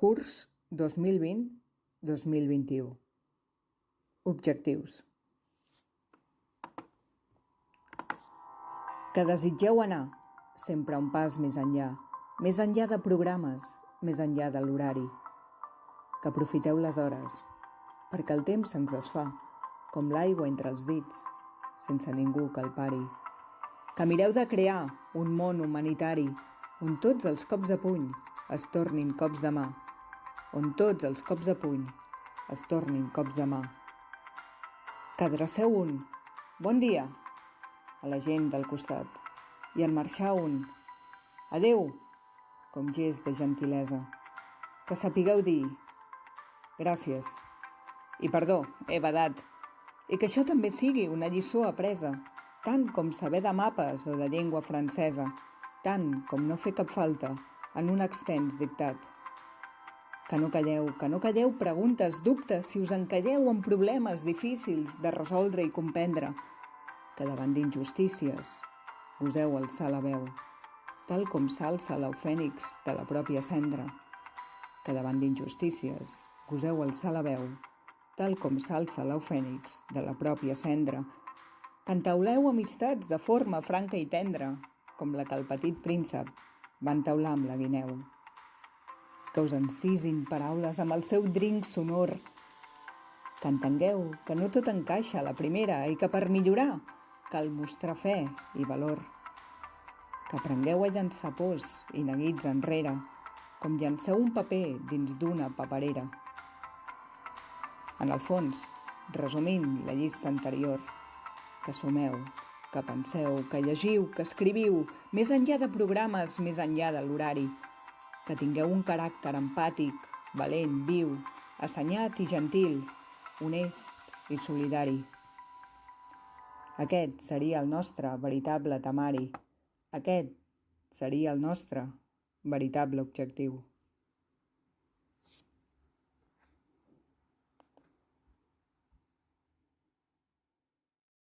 Curs 2020-2021. Objectius. Que desitgeu anar sempre un pas més enllà de programes, més enllà de l'horari. Que aprofiteu les hores, perquè el temps se'ns desfà, com l'aigua entre els dits, sense ningú que el pari. Que mireu de crear un món humanitari on tots els cops de puny es tornin cops de mà, on tots els cops de puny es tornin cops de mà. Que adreceu un bon dia a la gent del costat i en marxar un adeu com gest de gentilesa. Que sapigueu dir gràcies i perdó, he badat, i que això també sigui una lliçó apresa, tant com saber de mapes o de llengua francesa, tant com no fer cap falta en un extens dictat. Que no calleu preguntes, dubtes, si us encalleu en problemes difícils de resoldre i comprendre. Que davant d'injustícies goseu alçar la veu, tal com s'alça l'au fènix de la pròpia cendra. Que davant d'injustícies goseu alçar la veu, tal com s'alça l'au fènix de la pròpia cendra. Que entauleu amistats de forma franca i tendra, com la que el petit príncep va entaular amb la guineu. Que us encisin paraules amb el seu drinc sonor. Que entengueu que no tot encaixa a la primera i que per millorar cal mostrar fe i valor. Que aprengueu a llançar pors i neguits enrere, com llanceu un paper dins d'una paperera. En el fons, resumint la llista anterior, que sumeu, que penseu, que llegiu, que escriviu, més enllà de programes, més enllà de l'horari, que tingueu un caràcter empàtic, valent, viu, assenyat i gentil, honest i solidari. Aquest seria el nostre veritable temari. Aquest seria el nostre veritable objectiu.